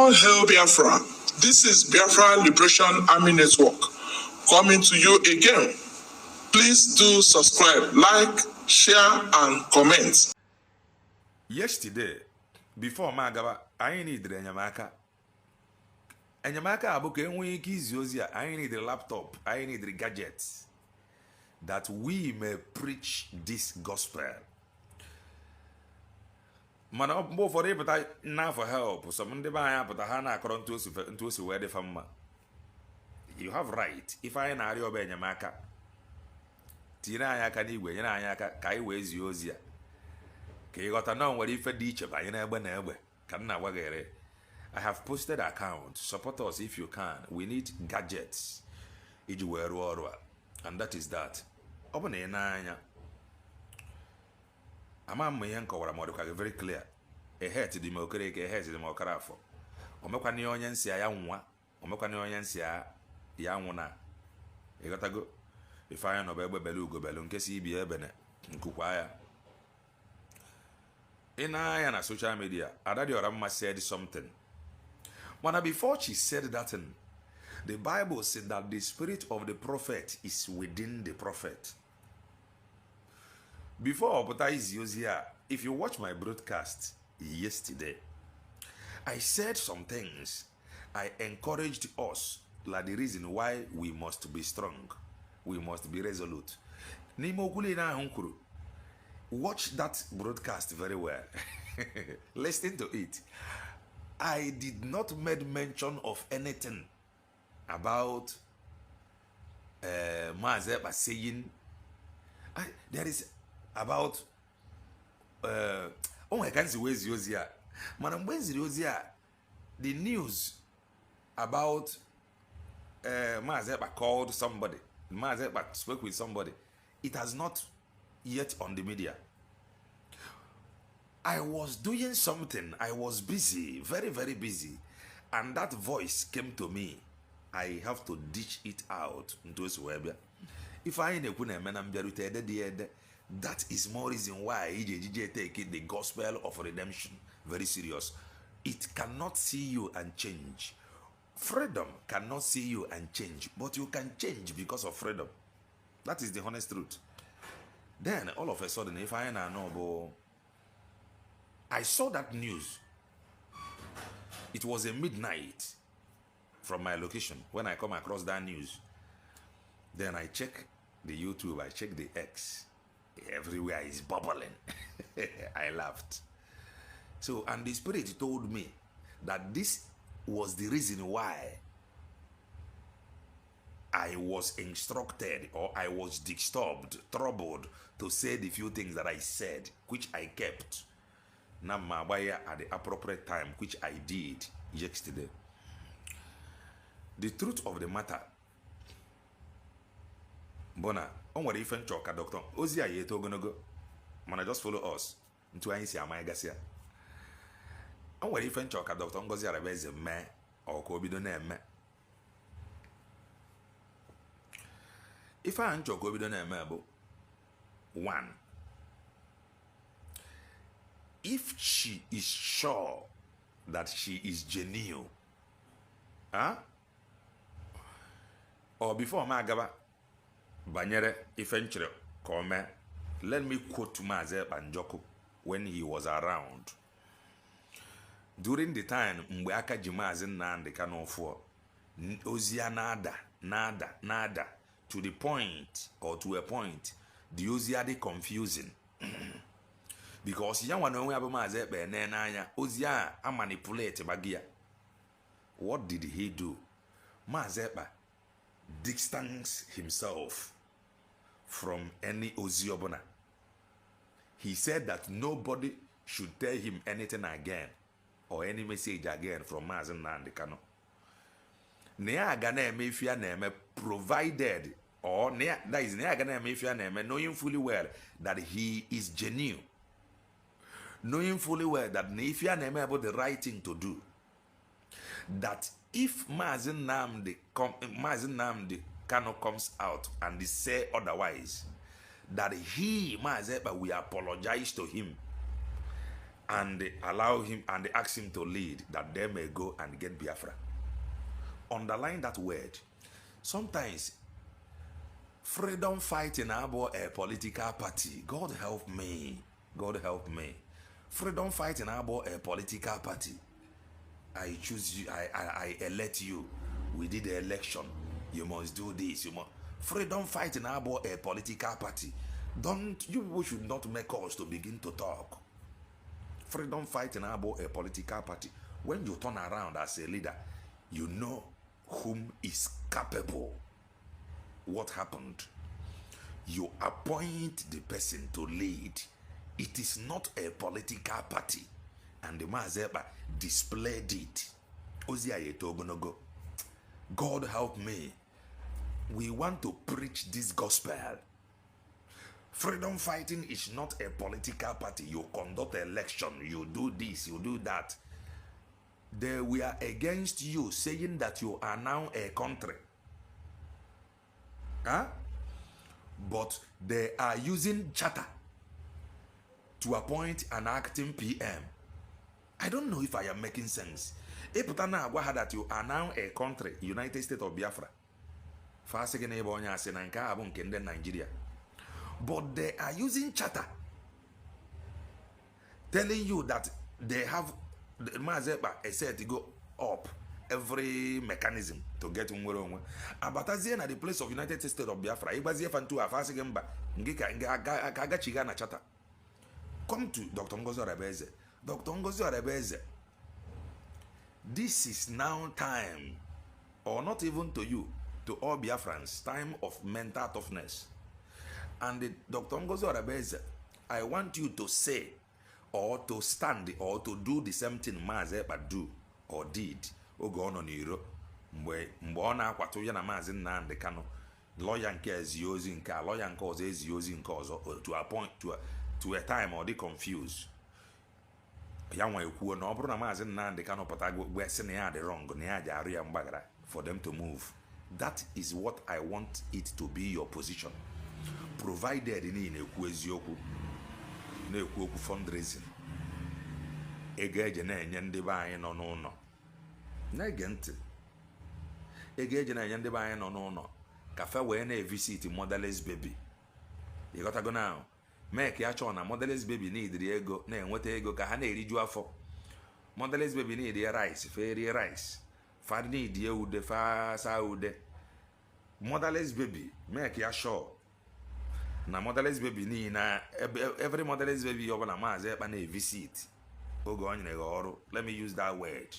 All hail Biafran. This is Biafran Liberation Army Network coming to you again. Please do subscribe, like, share, and comment. Yesterday, before Magaba, I needed enyamaka. Enyamaka abuke enwe ike izi ozi a, I need a laptop, I need the gadgets that we may preach this gospel. Mana mbo for repeta na for help. Some ndị ba anya pụta ha na akọrọ ntu osi wee dị fa mma. You have right. If I na arịọ ọba enyemaka, tiri anyị aka n'igwe, nyere anyị aka ka anyị wee zie ozi a. Ka ịghọta na nwere ife dị iche banye n'egbe na egbe ka m na-agwa gị ere. I have posted account. Support us if you can. We need gadgets iji wee rụọ ọrụ a. And that is that. Ọ bụ na ị na-anya ama m ihe nkọwara ma ọ dịkwa very clear. Ehet dị m okere eke, ehet dị m ọkara afọ. Omekwana onye nsị ya nwa, omekwana onye nsị ya nwụna. Ịghọtago? Ife anya nọ bụ egbe belu ugo belu nke si ibi ebe na nkukwa ya. In na social media, Ada Diorama said something. But before she said that thing, the Bible said that the spirit of the prophet is within the prophet. Before if you watch my broadcast yesterday, I said some things. I encouraged us like the reason why we must be strong. We must be resolute. Watch that broadcast very well. Listen to it. I did not make mention of anything about Mazeba saying there is about oh I can't see where's Yozia. Madam where's Yozia? The news about Mazeba called somebody. Mazeba spoke with somebody. It has not yet on the media. I was doing something. I was busy, very, very busy. And that voice came to me. I have to ditch it out into his web. If I that is more reason why EJJ take the gospel of redemption very serious. It cannot see you and change. Freedom cannot see you and change, but you can change because of freedom. That is the honest truth. Then all of a sudden, if I know, I saw that news. It was a midnight from my location when I come across that news. Then I check the YouTube, I check the X. Everywhere is bubbling. I laughed. So, and the Spirit told me that this was the reason why I was instructed or I was disturbed, troubled to say the few things that I said, which I kept. At the appropriate time, which I did yesterday. The truth of the matter, Bona, on what if choka doctor, Ozia yeto gonna go, man, just follow us into I see my gasia. On what if choka doctor, Gozia rebeze me or Kobe do name me. If I ain't Kobe do name me, one. If she is sure that she is genuine, or before Magaba Banyere Ifenchre Kome, let me quote Maze Banjoko when he was around. During the time Mbaka Jimazin Nandi Kanofo, Ozia nada, to the point or to a point, the Ozia de confusing. Because young one we have Mazebe Nenaya, Ozia a manipulate Bagia. What did he do? Mazeba distanced himself from any Oziobona. He said that nobody should tell him anything again or any message again from Mazen Nandikano. Nea Gane Mafia name provided or that is Nea Gane Mafia name knowing fully well that he is genuine. Knowing fully well that if you are about the right thing to do, that if Mazen Namdi Kano comes out and say otherwise, that he Mazepa will apologize to him and they allow him and they ask him to lead, that they may go and get Biafra. Underline that word. Sometimes freedom fighting about a political party. God help me. God help me. Freedom fighting about a political party. I choose you. I elect you. We did the election. You must do this. You must. Freedom fighting about a political party. You people should not make us to begin to talk. Freedom fighting about a political party. When you turn around as a leader, you know whom is capable. What happened? You appoint the person to lead. It is not a political party. And the Mazeba displayed it. God help me. We want to preach this gospel. Freedom fighting is not a political party. You conduct election, you do this, you do that. They were against you, saying that you are now a country. Huh? But they are using charter to appoint an acting PM. I don't know if I am making sense. That you are now a country, United States of Biafra. Nigeria. But they are using charter, telling you that they have the Mazeba said to go up every mechanism to get Umweronwe. Abatazian at the place of United States of Biafra. Ibaziafantu Afasigamba, Ngika charter. Come to Dr. Ngozi Arabeze. Dr. Ngozi Arabeze, this is now time, or not even to you, to all Biafrans, time of mental toughness. And Dr. Ngozi Arabeze, I want you to say, or to stand, or to do the same thing Mazeba do, or did, ogo ono n'iro, mgbe ọ na-akwatu ya na Maazị Nnamdi Kanu, lawyer nke ezi ozi nke a, lawyer nke ọzọ ezi ozi nke ọzọ, to a point, to a time or they confused. Ya nwa ekwuo na ọ bụrụ na Maazị Nnamdi Kanu pụta gwe sị na ya dị wrong, na ya ji arụ ya mgbaghara, for them to move. That is what I want it to be your position. Provided in na-ekwu eziokwu, na-ekwu okwu fundraising, ego eje na-enye ndị be anyị nọ n'ụlọ, na-ege ntị, ego eje na-enye ndị be anyị nọ n'ụlọ ka fe wee na-evisit motherless baby. You got to go now. Make ya chọọ na motherless baby need ego, na-enweta ego ka ha na-eriju afọ. Motherless baby need rice, fe rie rice. Fa need ude, fa sa ude. Motherless baby, make ya sure na motherless baby ni na every motherless baby ọbụla Maazị Ekpa na-visit oge ọ nyere ọrụ. Let me use that word.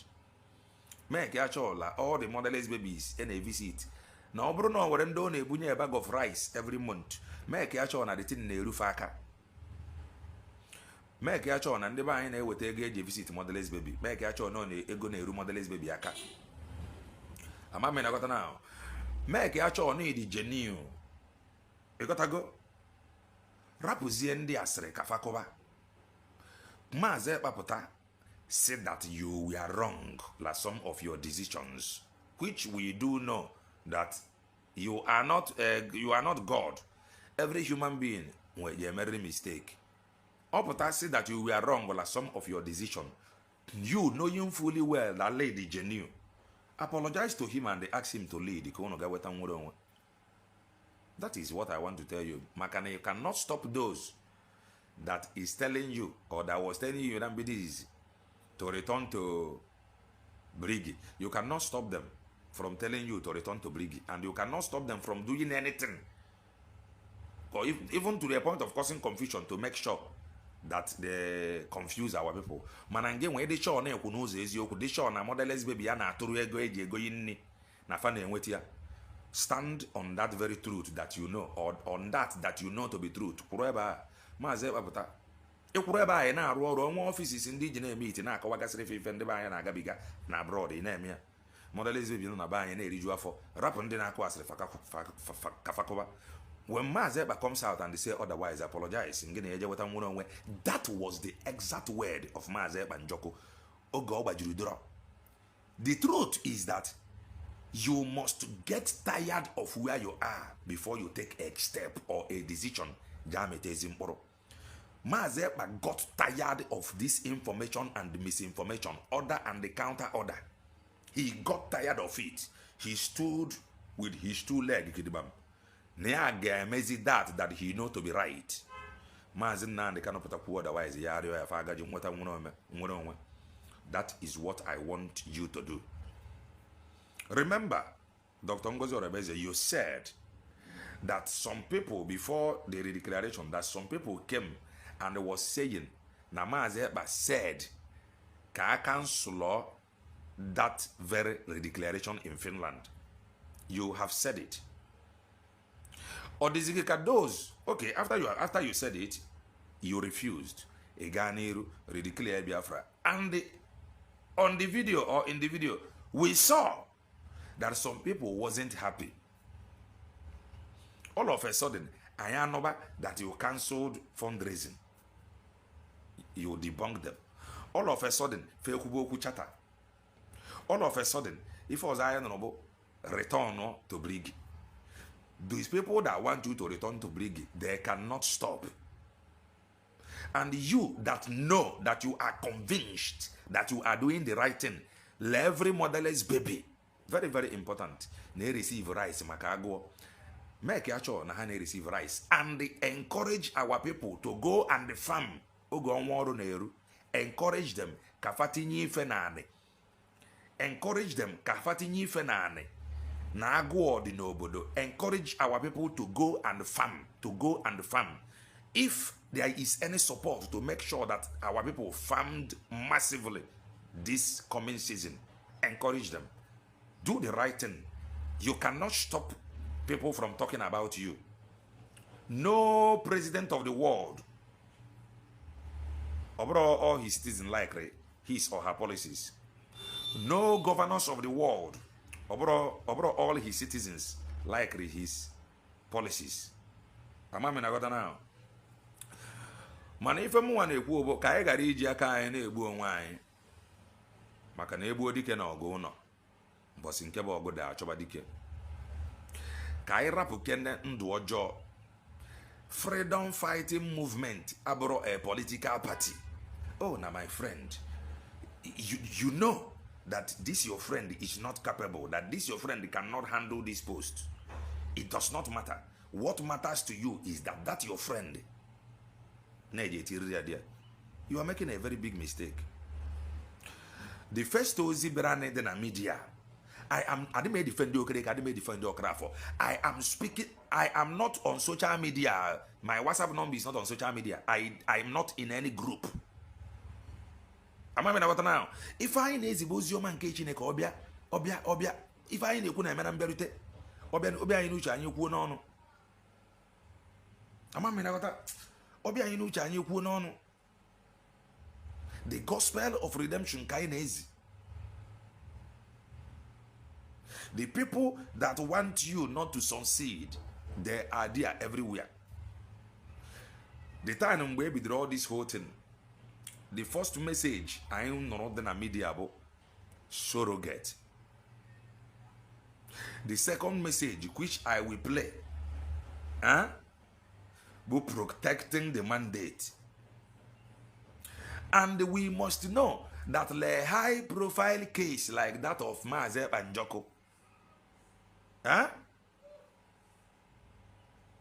Make ya sure la all the motherless babies na-visit. Na ọ bụrụ na ọ nwere ndị ọ na-ebunye a bag of rice every month, make ya sure na the thing na-erufe aka. Make ya sure na ndị be anyị na-eweta ego eji visit motherless baby. Make ya sure na ego na-eru motherless baby aka. Ama me na got now. Make ya sure na ịdị genuine. You got to go. Rapụzie ndị asịrị ka fakoba. Maazị Ekpa pụta said that you were wrong like some of your decisions, which we do know that you are not God. Every human being will make a mistake. Opota said that you were wrong like some of your decisions. You knowing fully well that lady genuine. Apologize to him and they ask him to lead. That is what I want to tell you. Makana, you cannot stop those that is telling you, or that was telling you that this to return to Brigi. You cannot stop them from telling you to return to Brigi, and you cannot stop them from doing anything, or even to the point of causing confusion to make sure that they confuse our people. Manange when they show na ekunuzo eziokwu, they show na motherless baby ya na aturu ego eji ego yinni na fa na enwetia. Stand on that very truth that you know, or on that you know to be truth. Kureba Maazị Ekpa pụta. Ikureba anyị na-arụ ọrụ ọnwa offices ndị ji na-eme iti na-akọwagasịrị ife ndị be anyị na-agabiga na abroad na-eme ya. Motherless baby nọ na be anyị na-eriju afọ. Rapụ ndị na-akụ asịrị kafakoba. When Maazị Ekpa comes out and they say otherwise, apologize. That was the exact word of Maazị Ekpa Njoko. Oge ọ gbajiri dọrọ. The truth is that you must get tired of where you are before you take a step or a decision. Maazị Ekpa got tired of this information and misinformation, order and the counter order. He got tired of it. He stood with his two legs, Kidibam. That he know to be right. Maazị Nnamdi Kanu pụtakwu otherwise ya arịọ ya fa agaji nweta nwere onwe. That is what I want you to do. Remember, Dr. Ngozi Orebeze, you said that some people, before the declaration, that some people came and was saying, na Maazị Ekpa said, ka cancel that very declaration in Finland. You have said it. Or those, okay, after you said it, you refused. Eganiru, redeclare Biafra. And on the video, or in the video, we saw that some people wasn't happy. All of a sudden, I know that you cancelled fundraising. You debunked them. All of a sudden, Fekuboku Chata. All of a sudden, if I was honorable, return to Brigi. These people that want you to return to Brigi, they cannot stop. And you that know that you are convinced that you are doing the right thing, every motherless baby, very, very important, they receive rice, makago. Make sure na they receive rice. And they encourage our people to go and farm. Encourage them. Kafatinyi fenane. Encourage them. Kafatinyi fenane. Na agwo di n'obodo. Encourage our people to go and farm. To go and farm. If there is any support to make sure that our people farmed massively this coming season, encourage them. Do the right thing. You cannot stop people from talking about you. No president of the world, overall all his citizens like his or her policies. No governors of the world, overall all his citizens like his policies. Amami na goda now. Mana ife mu wana ekwu obo ka anyị gara iji aka anyị na-egbu onwe anyị. Maka na egbuo dike na ọgụ ụnọ. Mbosi nke bụ ọgụ da achọba dike. Ka anyị rapụ kene ndụ ọjọọ. Freedom fighting movement abụrụ a political party. Oh, now my friend, you know that this your friend is not capable, that this your friend cannot handle this post. It does not matter. What matters to you is that your friend, you are making a very big mistake. The first Ozi Berane in the media, I may defend you, I may defend your craft. I am speaking, I am not on social media. My WhatsApp number is not on social media. I am not in any group. Am I what now? If I need Zibuzio man kitchen, obia, if I need Kuna Madame Berute, obia inucha and you won on. Am I what? Obia inucha and you won on. The gospel of redemption kindness. The people that want you not to succeed, they are there everywhere. The time where we draw this whole thing, the first message I am not the media about surrogate. The second message which I will play, be protecting the mandate. And we must know that a high profile case like that of Maazị Ekpa Njoko,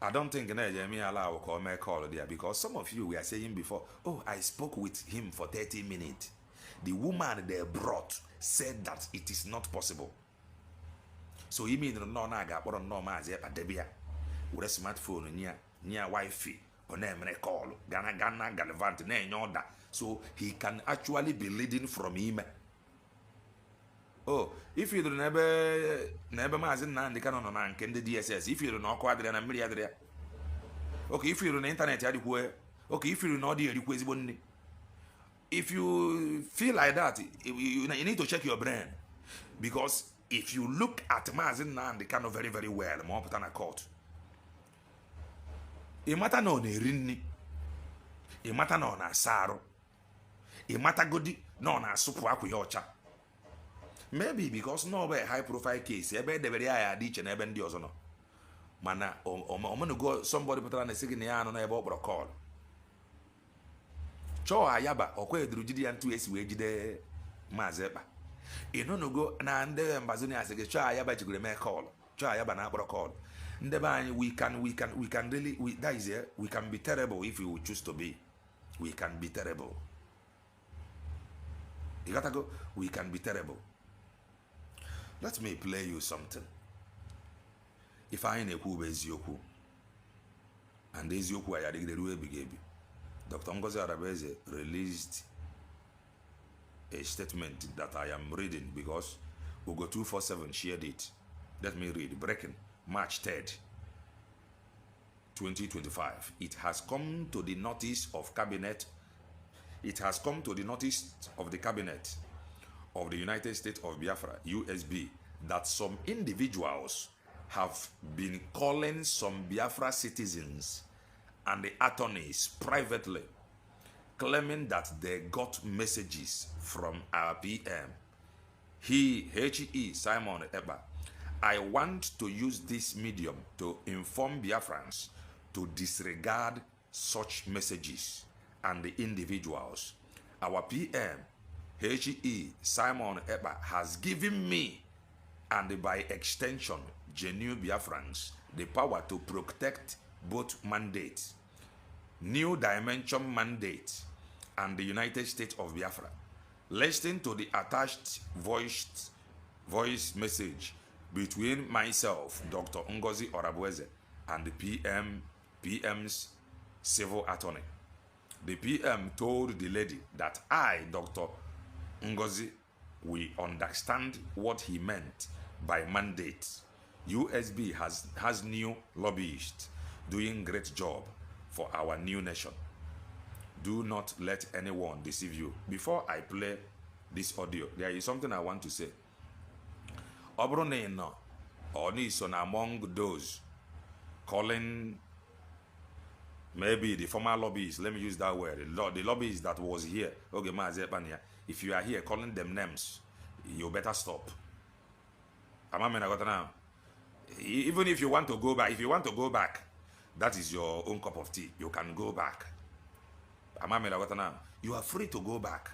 I don't think Nigeria will call my call there, because some of you were saying before, oh, I spoke with him for 30 minutes. The woman they brought said that it is not possible. So you mean no naga or no Maazị Ekpa debia with a smartphone near Wi-Fi or name call Gana Galvant name order, so he can actually be leading from him. Oh, if you don't never Maazị Nnamdi Kanu on the DSS, if you don't know quadri and million, okay, if you're on the internet, okay, if you know the request, if you feel like that, you need to check your brain, because if you look at Maazị Nnamdi Kanu very, very well, more than a court, it matter no ne rinni, it matter no na saro, it matter good no na supu akuyocha. Maybe because no be high profile case, ebe de very high ditch and ebe ndi ozono. Mana o go somebody put on a second ya no ebe okbro call. chọọ ayaba ọkwa eduru jide ya ntu esi wee jide Maazị Ekpa ịnụnụgo na ndị Ambazonia asị gị chọọ ayaba jigoro mee kọl chọọ ayaba na akpọrọ kọl ndị be anyị we can really that is it, we can be terrible if we choose to be. We can be terrible. You gotta go. We can be terrible. Let me play you something. If I na-ekwu bụ eziokwu and eziokwu a yadịgide ruo ebighị ebi, Dr. Ngozi Arabeze released a statement that I am reading because Ugo 247 shared it. Let me read. Breaking March 3rd, 2025. It has come to the notice of cabinet. It has come to the notice of the cabinet of the United States of Biafra, USB, that some individuals have been calling some Biafra citizens and the attorneys privately, claiming that they got messages from our PM. He, Simon Ekpa, I want to use this medium to inform Biafrans to disregard such messages and the individuals. Our PM, Simon Ekpa, has given me, and by extension, genuine Biafrans, the power to protect both mandates, New Dimension mandate, and the United States of Biafra. Listen to the attached voice message between myself, Dr. Ngozi Arabeze, and the PM's civil attorney. The PM told the lady that I, Dr. Ngozi, we understand what he meant by mandate. USB has new lobbyists doing great job for our new nation. Do not let anyone deceive you. Before I play this audio, there is something I want to say. Obroneno Onison among those calling maybe the former lobbyists, let me use that word, the lobbyists that was here. Okay, Maazị Ekpa, if you are here calling them names, you better stop. Now, even if you want to go back, that is your own cup of tea. You can go back. You are free to go back.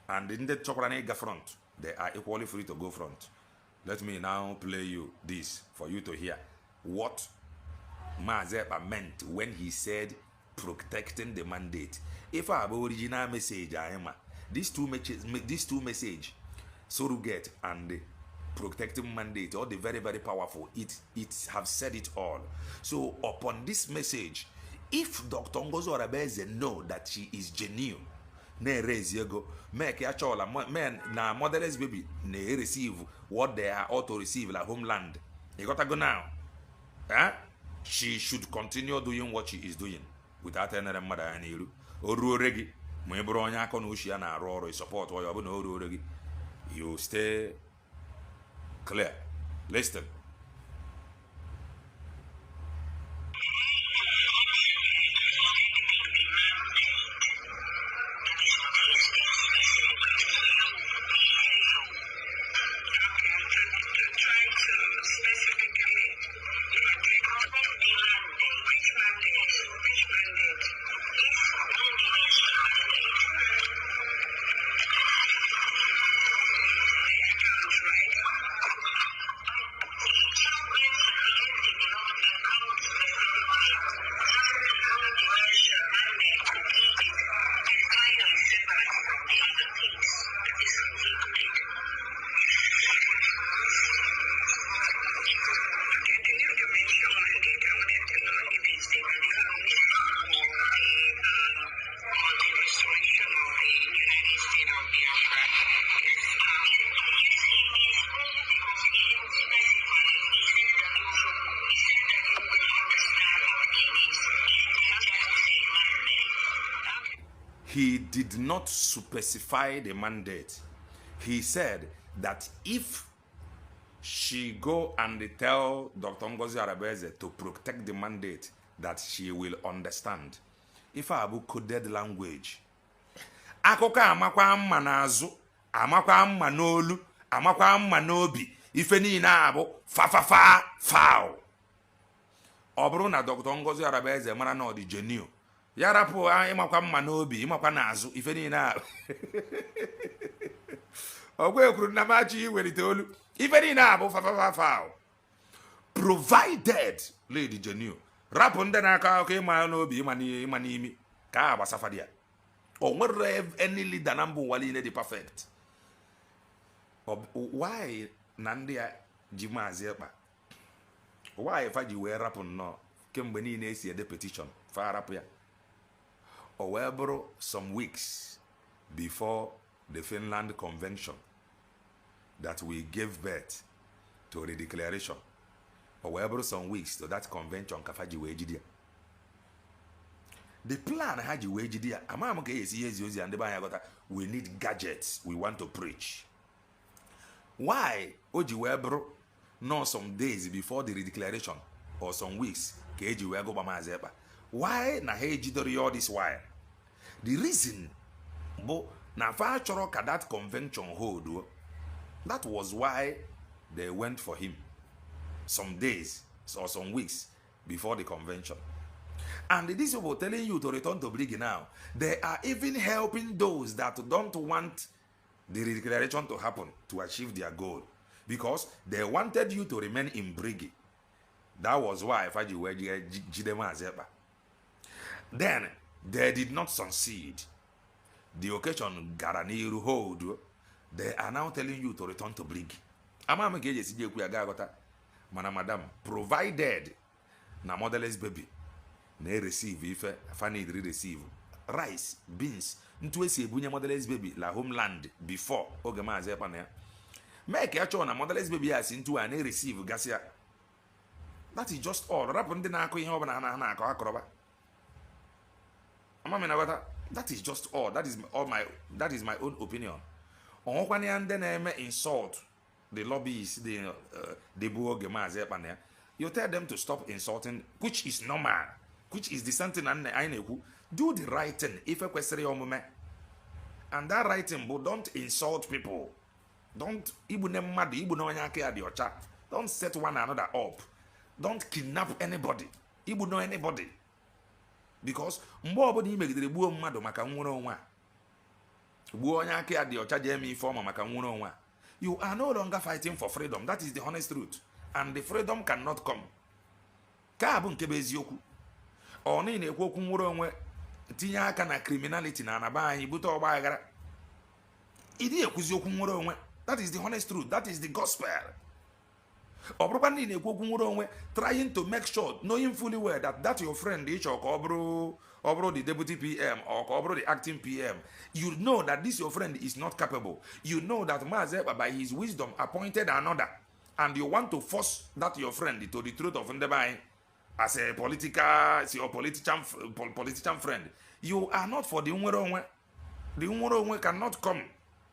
And in the Chokranega front, they are equally free to go front. Let me now play you this for you to hear what Maazị Ekpa meant when he said protecting the mandate. If I have original message, these two message, surrogate and protecting mandate, all the very, very powerful, it have said it all. So upon this message, if Dr. Ngozi Arabeze know that she is genuine, ne raise go make a chola men na motherless baby ne receive what they are ought to receive like homeland. You gotta go now. She should continue doing what she is doing without any mother and you or regi. Mebronya konushia na ro support or you you stay clear. Listen. He did not specify the mandate. He said that if she go and tell Dr. Ngozi Arabeze to protect the mandate, that she will understand. If I have coded language, akụkọ amakwa mma n'azụ, amakwa mma n'olu, amakwa mma n'obi, ife niile abụ fa. Ọ bụrụ na Dr. Ngozi Arabeze mara na ọ dị genuine, ya rapụ ịmakwa mma n'obi ịmakwa n'azụ ife niile a ogwe kwuru na machi iwelite olu ife niile a bụ fafafafa provided lady Genu rapụ ndị na-akọ akụkọ ịma n'obi ịma n'imi ka a gbasafadị ya o nwere any leader na mba ụwa niile dị perfect. Why na ndị a ji Maazị Ekpa why fa ji wee rapụ nnọọ kemgbe niile esi ede petition fa rapụ ya o wee bụrụ some weeks before the Finland Convention that we gave birth to the declaration o wee bụrụ some weeks to that convention ka fa ji wee jide ya. The plan ha ji wee jide ya ama m ka esi ihe ezi ozi ya ndị be anyị agọta we need gadgets we want to preach. Why o ji wee bụrụ no some days before the declaration or some weeks ka eji wee gụgba Maazị Ekpa? Why na ha ejidoro ya all this while? The reason bụ na fa chọrọ ka that convention hold. That was why they went for him some days or some weeks before the convention. And these people telling you to return to Brigi now. They are even helping those that don't want the declaration to happen to achieve their goal, because they wanted you to remain in Brigi. That was why Faji were Maazị Ekpa. Then they did not succeed. The occasion Garaniru hold. They are now telling you to return to Brigi. Amama geje sije kuya gagota. Mana madam, provided na motherless baby na receive ife fani receive rice, beans, ntu esi ebunye motherless baby la homeland before oge Maazị Ekpa na ya. Make ya chọ na motherless baby ya si ntu a na receive gasịa. That is just all. Rapụ ndị na-akụ ihe ọbụla ha na-akọ akọrọba. That is just all. That is my own opinion. Onwekwana ya ndị na-eme insult the lobbyists, the bụ oge Maazị Ekpa na ya. You tell them to stop insulting, which is normal, which is the something anyị na-ekwu. Do the right thing ife kwesịrị omume. And that right thing bụ don't insult people. Don't igbu ne mmadụ, igbu na onye aka ya dị ọcha. Don't set one another up. Don't kidnap anybody. Igbu no anybody. Because mgbe ọbụla ị megidere gbuo mmadụ maka nwere onwe a, gbuo onye aka ya dị ọcha je eme ife ọma maka nwere onwe a, you are no longer fighting for freedom. That is the honest truth. And the freedom cannot come. Ka bụ nke bụ eziokwu. Ọ na-ekwu okwu nwere onwe tinye aka na criminality na anaba anyị bute ọgba aghara. Ịdị ekwuzi okwu nwere onwe. That is the honest truth. That is the gospel. Or probably trying to make sure, knowing fully well that your friend is or the deputy PM or the acting PM, you know that this your friend is not capable. You know that Maazị Ekpa by his wisdom appointed another, and you want to force that your friend to the truth of Ndebai as a politician friend. You are not for the Nweronwe. The Nweronwe cannot come.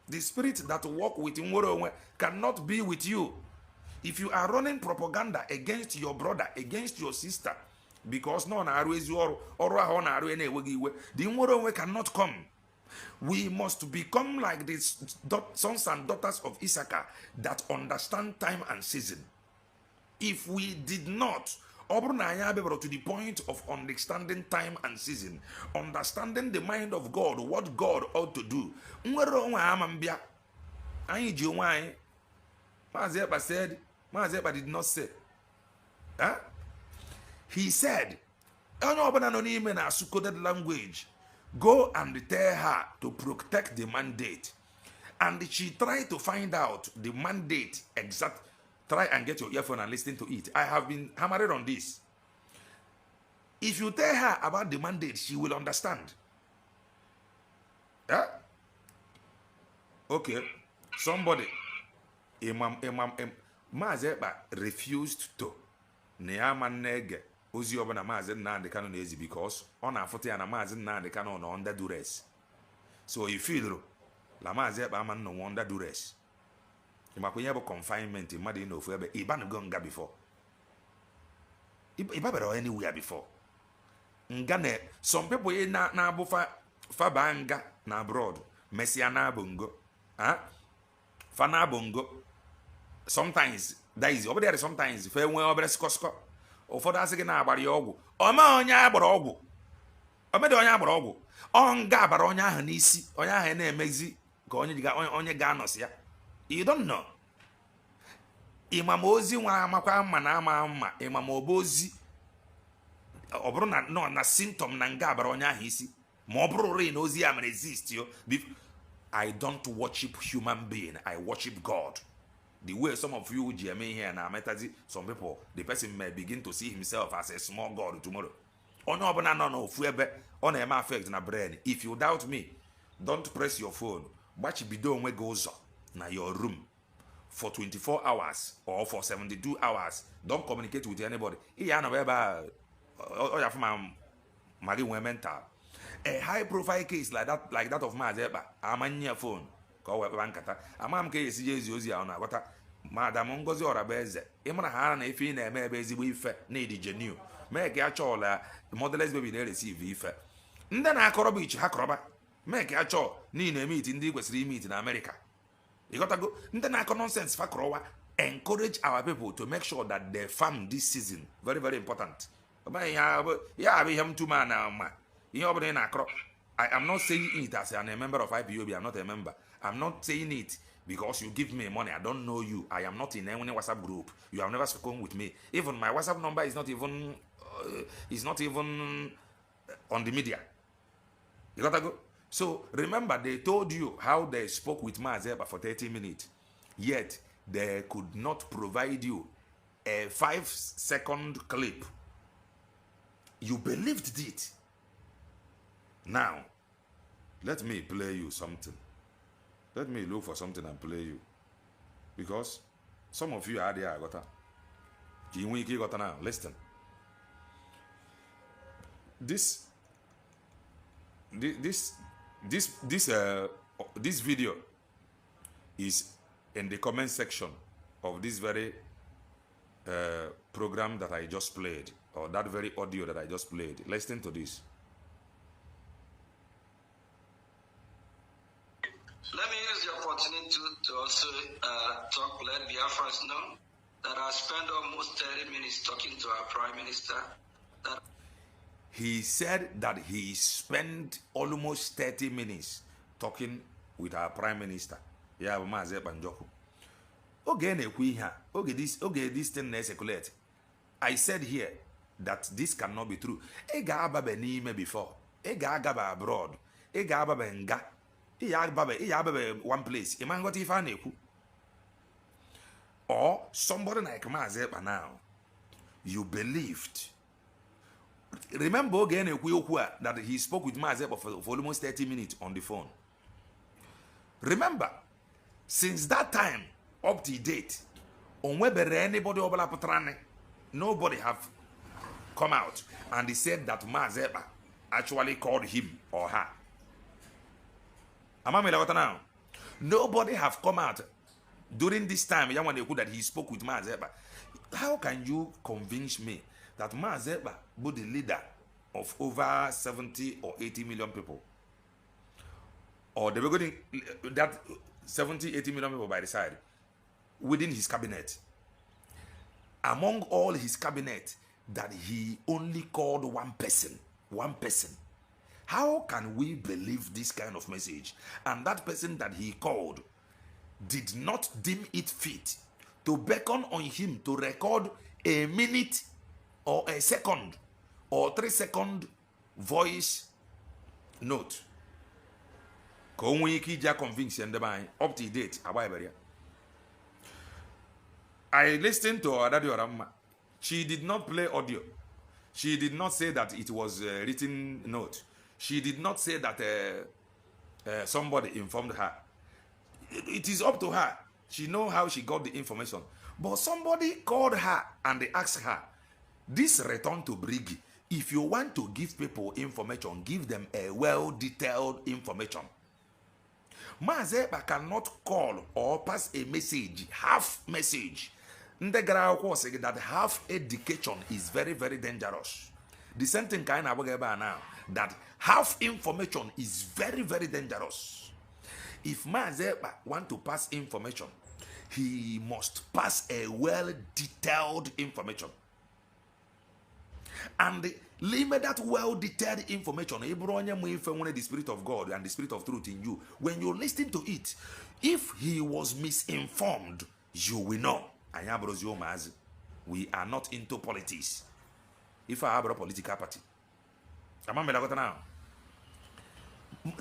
The spirit that walk with Nweronwe cannot be with you. If you are running propaganda against your brother, against your sister, because no na aru ezi oru ahụ na aru na-enweghị iwe, the Nweronwe cannot come. We must become like the sons and daughters of Issachar that understand time and season. If we did not, to the point of understanding time and season, understanding the mind of God, what God ought to do, Nweronwe amambia, anyị ji onwe anyị. Maazị Ekpa said, Maazị Ekpa did not say. Huh? He said, coded language, go and tell her to protect the mandate. And she tried to find out the mandate exact. Try and get your earphone and listen to it. I have been hammered on this. If you tell her about the mandate, she will understand. Yeah? Okay. Somebody. Maazị Ekpa refused to nege ozi ọbụla Maazị Nnamdi Kanu na-ezi because ọ na-afụta ya na Maazị Nnamdi Kanu nọ under duress. So he feel la Maazị Ekpa ama nọ under duress. Ịmakwa ihe bụ confinement mmadụ na ofu ebe ịbanugo nga before. Ịbabere anywhere before. Nga na some people na-abụ faba nga na abroad mesia na abungo. Fana bongo. Sometimes that is over there. Sometimes if we obere skosko, ụfọdụ asị gị na agbara ya ọgwụ, ọma onye agbara ọgwụ. omede onye agbara ọgwụ ọ nga abara onye ahụ n'isi onye ahụ na-emezi ka onye ga-anọsi ya. You don't know. Imam ozi nwa amakwa mma na ama mma imam obozi ọ bụrụ na symptom na nga abara onye ahụ isi ma ọ bụrụ ri na ozi ya mere exist yo. I don't worship human being, I worship God. The way some of you ji eme here na metazi, some people, the person may begin to see himself as a small God tomorrow. Onye ọbụla nọ n'ofu ebe ọ na-eme affect na brain. If you doubt me, don't press your phone. Gbachibido onwe gị ụzọ na your room for 24 hours or for 72 hours. Don't communicate with anybody. Ihe anọ ebe a ọ ya fụ ma gị nwee mental. A high profile case like that of Maazị Ekpa amanye phone ka ọ wekpa nkata. Ama m ka esi je ezi ozi a ọ na-agwata Madam Ngozi Orabaeze ịmara ha na ife ị na-eme ebe ezigbo ife na ịdị genuine mee ka a chọọla modeless baby na-receive ife ndị na-akọrọ bụ iche ha kọrọba mee ka a chọọ n'ihi na emiti ndị kwesịrị imiti na America. Ịghọtago ndị na-akọ nonsense fa kọrọwa. Encourage our people to make sure that they farm this season. Very very important. Ya bụ ihe m tuma na ma ihe ọ bụla ị na-akọrọ. I am not saying it as a member of IPOB. I'm not a member. I'm not saying it because you give me money. I don't know you. I am not in any WhatsApp group. You have never spoken with me. Even my WhatsApp number is not even on the media. You gotta go. So remember, they told you how they spoke with Maazị Ekpa for 30 minutes. Yet they could not provide you a 5-second clip. You believed it. Now, let me play you something. Let me look for something and play you. Because some of you are there, got now. Listen. This video is in the comment section of this very program that I just played, or that very audio that I just played. Listen to this. Let me use the opportunity to also let Biafrans know that I spent almost 30 minutes talking to our Prime Minister. He said that he spent almost 30 minutes talking with our Prime Minister. Yeah, Maazị Ekpa Njọkụ. Oge na-ekwu ihe a, oge this thing na-circulate. I said here that this cannot be true. Ị ga-ababe n'ime before. Ị ga-agaba abroad. Ị ga-ababe nga. Ị ga-ababe one place. Ị ma nghọta ife a na-ekwu. Or somebody like Maazị Ekpa now, you believed. Remember again that he spoke with Maazị Ekpa for almost 30 minutes on the phone. Remember, since that time up to date, anybody nobody have come out and he said that Maazị Ekpa actually called him or her. Now, nobody have come out during this time that he spoke with Maazị Ekpa. How can you convince me that Maazị Ekpa was the leader of over 70 or 80 million people? Or they were getting that 70, 80 million people by the side within his cabinet. Among all his cabinet, that he only called one person. One person. How can we believe this kind of message? And that person that he called did not deem it fit to beckon on him to record a minute or a second or 3-second voice note. Convince up to date. I listened to her Diorama. She did not play audio. She did not say that it was a written note. She did not say that somebody informed her. It is up to her. She knows how she got the information. But somebody called her and they asked her, this return to Brigi, if you want to give people information, give them a well-detailed information. Maazị Ekpa cannot call or pass a message, half message. That half education is very, very dangerous. The same thing kind of now, that half information is very, very dangerous. If Maazị Ekpa want to pass information, he must pass a well-detailed information. And limit that well-detailed information. The Spirit of God and the Spirit of truth in you. When you listen to it, if he was misinformed, you will know. We are not into politics. If I have a political party, now.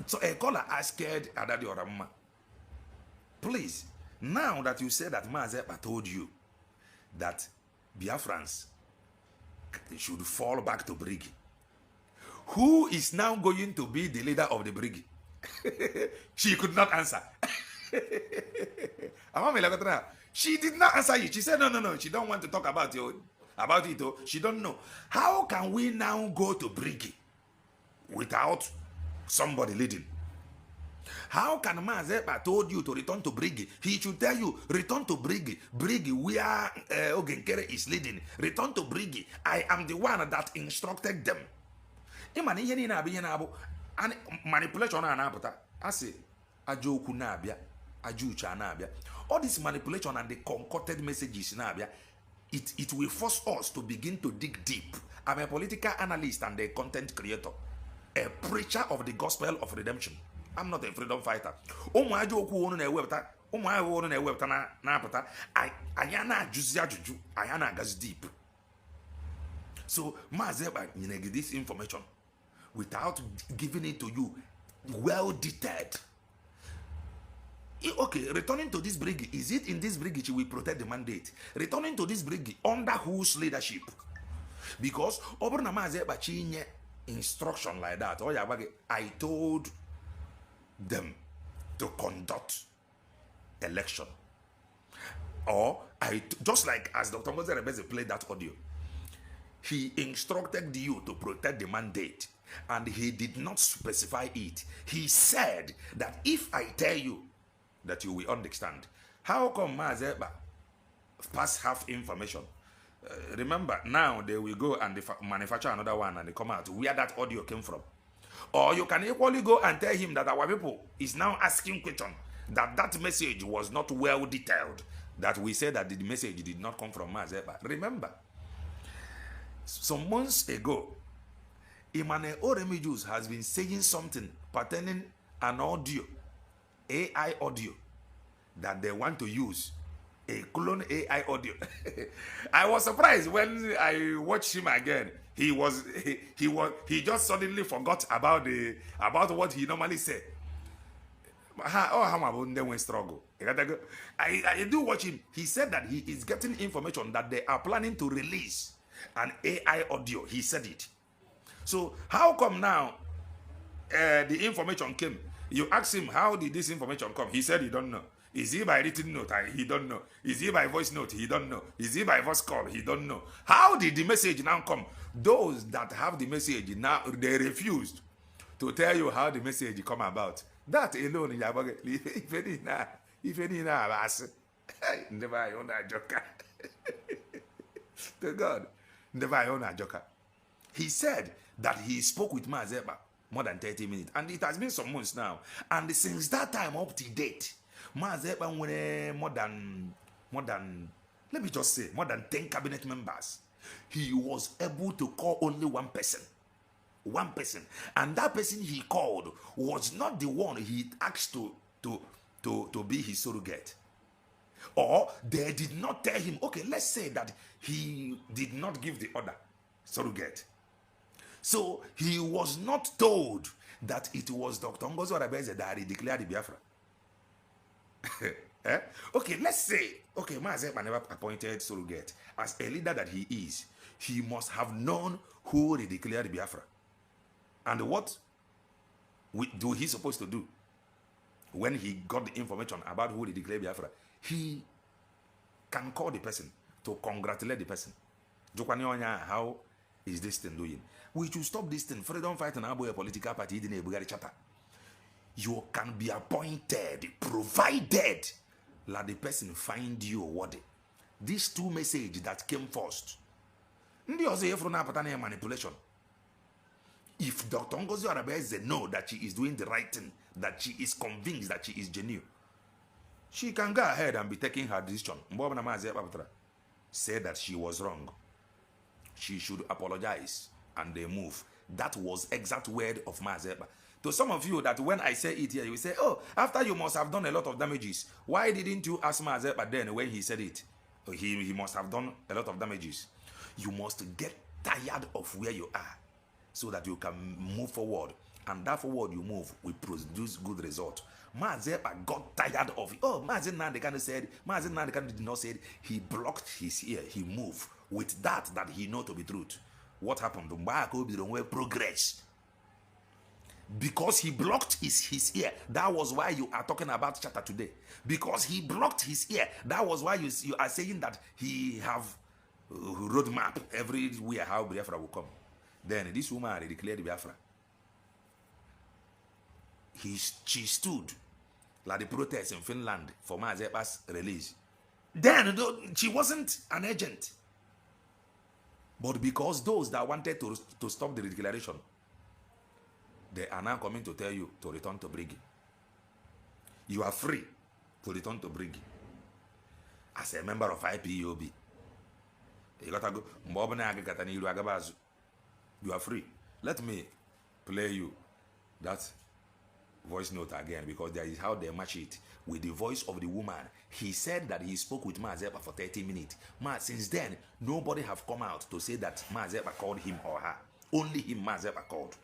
So a caller asked Diorama, please, now that you said that Mazepa told you that Biafrans should fall back to Briggy, who is now going to be the leader of the Briggy? She could not answer. She did not answer you. She said, no. She don't want to talk about it. She don't know. How can we now go to Briggy without somebody leading? How can Mazepa told you to return to Briggy? He should tell you, return to Briggy. Briggy, where Ogenkere is leading. Return to Briggy. I am the one that instructed them. And manipulation I say, ajoku nabia, ajucha nabia. All this manipulation and the concocted messages nabia, it will force us to begin to dig deep. I'm a political analyst and a content creator, a preacher of the gospel of redemption. I'm not a freedom fighter. Ayana goes deep. So Mazeba this information without giving it to you well detailed. Okay, returning to this brigade, is it in this brigade she will protect the mandate? Returning to this brigade under whose leadership? Because over Mazeba chinye instruction like that. I told them to conduct election. Or just like as Dr. Moses Rebeze played that audio, he instructed you to protect the mandate and he did not specify it. He said that if I tell you that you will understand, how come Mazeba pass half information? Remember, now they will go and manufacture another one and they come out where that audio came from. Or you can equally go and tell him that our people is now asking question that message was not well detailed, that we say that the message did not come from Mazeba. Remember, some months ago, Emmanuel Oremijus has been saying something pertaining an audio, AI audio, that they want to use, a clone AI audio. I was surprised when I watched him again. He just suddenly forgot about what he normally said. How they went struggle. I do watch him. He said that he is getting information that they are planning to release an AI audio. He said it. So how come now the information came? You ask him, how did this information come? He said he don't know. Is it by written note? He don't know. Is it by voice note? He don't know. Is it by voice call? He don't know. How did the message now come? Those that have the message now, they refused to tell you how the message come about. That alone, if any now, never own a joker. To God, never own a joker. He said that he spoke with Mazeba more than 30 minutes, and it has been some months now. And since that time up to date, Mazeba went more than, let me just say, more than 10 cabinet members. He was able to call only one person. One person. And that person he called was not the one he asked to be his surrogate. Or they did not tell him, okay, let's say that he did not give the order, surrogate. So he was not told that it was Dr. Ngozi Orebeze that he declared the Biafra. Okay, let's say, okay, Mazeba never appointed surrogate. As a leader that he is, he must have known who he declared Biafra. And what do he supposed to do when he got the information about who he declared Biafra? He can call the person to congratulate the person. How is this thing doing? We should stop this thing. Freedom fighting a political party. You can be appointed provided let the person find you worthy. These two messages that came first. Manipulation. If Dr. Ngozi Orebeze know that she is doing the right thing, that she is convinced that she is genuine, she can go ahead and be taking her decision. Say that she was wrong. she should apologize and they move. That was exact word of Mazeba. To some of you that when I say it here, you say, oh, after you must have done a lot of damages, why didn't you ask Mazeba then when he said it? He must have done a lot of damages. You must get tired of where you are so that you can move forward. And that forward you move will produce good result. Mazeba got tired of it. Oh, Mazen Nandekano said, Mazen Nandekano did not say it. He blocked his ear. He moved with that he know to be truth. What happened? The progress. Because he blocked his ear. That was why you are talking about Chatter today. Because he blocked his ear. That was why you are saying that he have roadmap everywhere how Biafra will come. Then this woman declared Biafra. She stood like the protest in Finland for Mazepa's release. Then she wasn't an agent. But because those that wanted to stop the declaration, they are now coming to tell you to return to Brigi. You are free to return to Brigi. As a member of IPOB. You gotta go. You are free. Let me play you that voice note again, because that is how they match it with the voice of the woman. He said that he spoke with Mazepa for 30 minutes. Since then, nobody have come out to say that Mazepa called him or her. Only him, Mazepa called.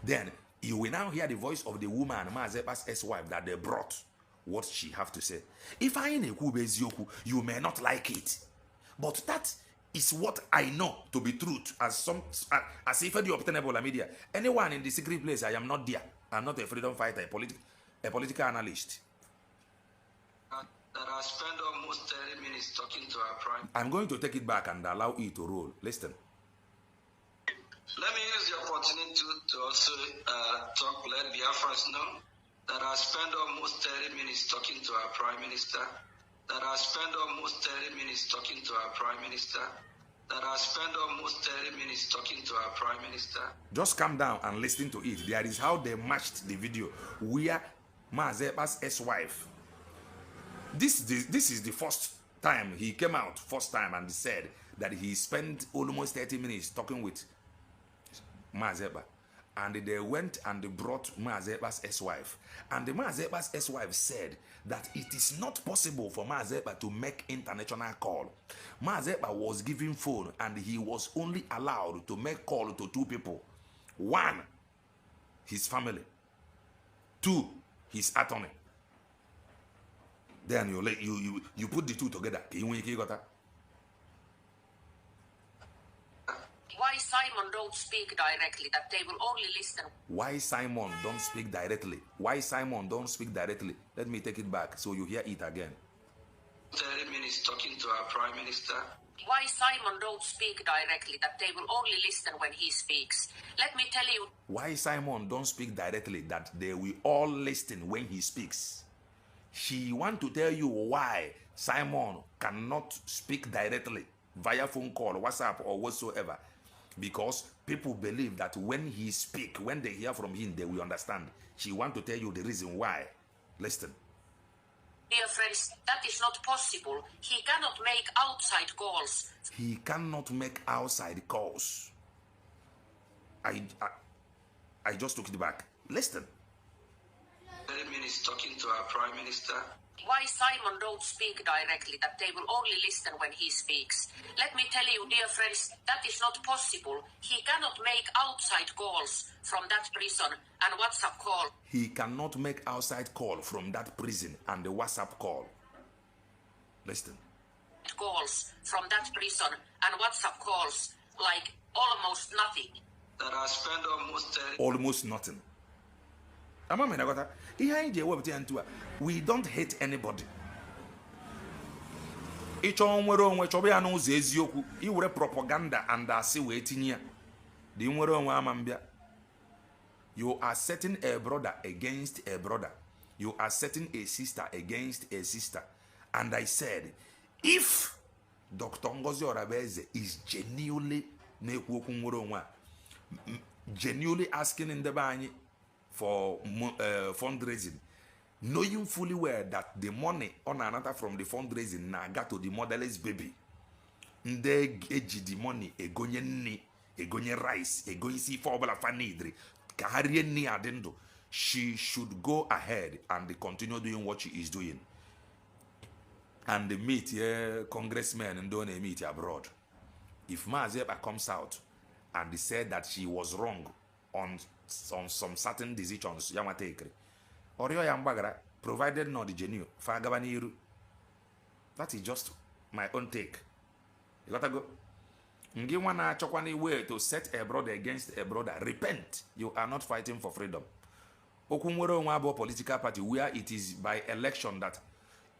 Then you will now hear the voice of the woman, Mazepa's ex-wife, that they brought what she have to say. If I in a you may not like it, but that is what I know to be truth. As if the obtainable media, anyone in the secret place, I am not there. I'm not a freedom fighter, a political analyst. That I spent almost 30 minutes talking to our prime. I'm going to take it back and allow it to roll. Listen. Let me use the opportunity to also let Biafrans know that I spent almost 30 minutes talking to our Prime Minister, that I spent almost 30 minutes talking to our Prime Minister, that I spent almost 30 minutes talking to our Prime Minister. Just calm down and listen to it. There is how they matched the video where Mazepa's ex-wife. This is the first time he came out, and said that he spent almost 30 minutes talking with Mazepa, and they went and they brought Mazepa's ex-wife, and the Mazepa's ex-wife said that it is not possible for Mazepa to make international call. Mazepa was given phone and he was only allowed to make call to two people. One, his family. Two, his attorney. Then you put the two together. Why Simon don't speak directly, that they will only listen. Why Simon don't speak directly? Why Simon don't speak directly? Let me take it back so you hear it again. 30 minutes talking to our Prime Minister. Why Simon don't speak directly, that they will only listen when he speaks. Let me tell you. Why Simon don't speak directly, that they will all listen when he speaks. She want to tell you why Simon cannot speak directly via phone call, WhatsApp, or whatsoever. Because people believe that when he speak, when they hear from him, they will understand. She want to tell you the reason why. Listen. Dear friends, that is not possible. He cannot make outside calls. He cannot make outside calls. I just took it back. Listen. 30 minutes talking to our Prime Minister. Why Simon don't speak directly, that they will only listen when he speaks. Let me tell you, dear friends, that is not possible. He cannot make outside calls from that prison and WhatsApp call. He cannot make outside call from that prison and the WhatsApp call. Listen. Calls from that prison and WhatsApp calls, like almost nothing. That I spent almost nothing. We don't hate anybody. Propaganda and you are setting a brother against a brother. You are setting a sister against a sister. And I said, if Dr. Ngozi Orabeze is genuinely asking in the bank for fundraising, knowing fully well that the money on another from the fundraising now got to the motherless baby, ndị eji the money egonye nni egonye rice egonye isi ife ọbụla fa needri ka ha rie nni adị ndụ. She should go ahead and continue doing what she is doing and meet congressmen and don't meet abroad. If Maazị Ekpa comes out and said that she was wrong on some certain decisions ya nwata ekere ọrịọ ya mgbagara provided not the genuine fa agaba n'iru. That is just my own take. You gotta go. Ngi nwa na-achọkwa na way to set a brother against a brother. Repent. You are not fighting for freedom. Okwu nwere onwe abụọ political party where it is by election that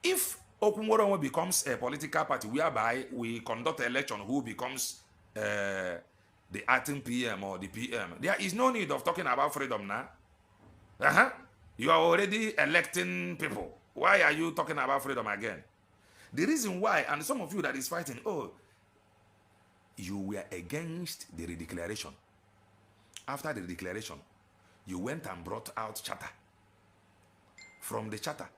if Okwu nwere onwe becomes a political party whereby we conduct election who becomes the acting PM or the PM, there is no need of talking about freedom now. You are already electing people. Why are you talking about freedom again? The reason why, and some of you that is fighting, oh, you were against the declaration. After the declaration, you went and brought out charter. From the charter,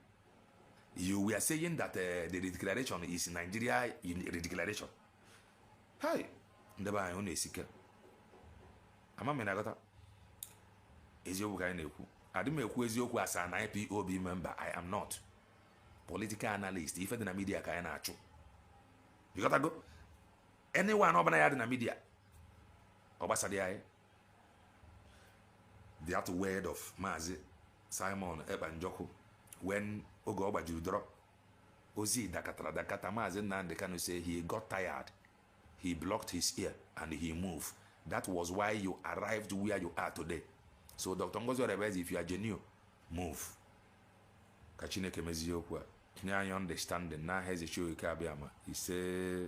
you were saying that the declaration is Nigeria declaration. Hi, ndeba ayo na-esike. Ama me na gota. Eziokwu ka anyị na-ekwu. Adị m ekwu eziokwu as an IPOB member. I am not. Political analyst. Ife dị na media ka anyị na-achụ. You gotta go. Anyone ọbụla ya dị na media. Ọgbasadi anyị. That word of Maazị Simon Ekpa Njoku when oge ọ gbajuru dọrọ ozi dakata Maazị Nnamdi Kanu say he got tired, he blocked his ear and he moved. That was why you arrived where you are today. So Dr. Ngozi Orebeze, if you are genuine, move. Ka Chineke mezie okwu a. Nye anyị understanding na Eze Chiwike Abiama. He say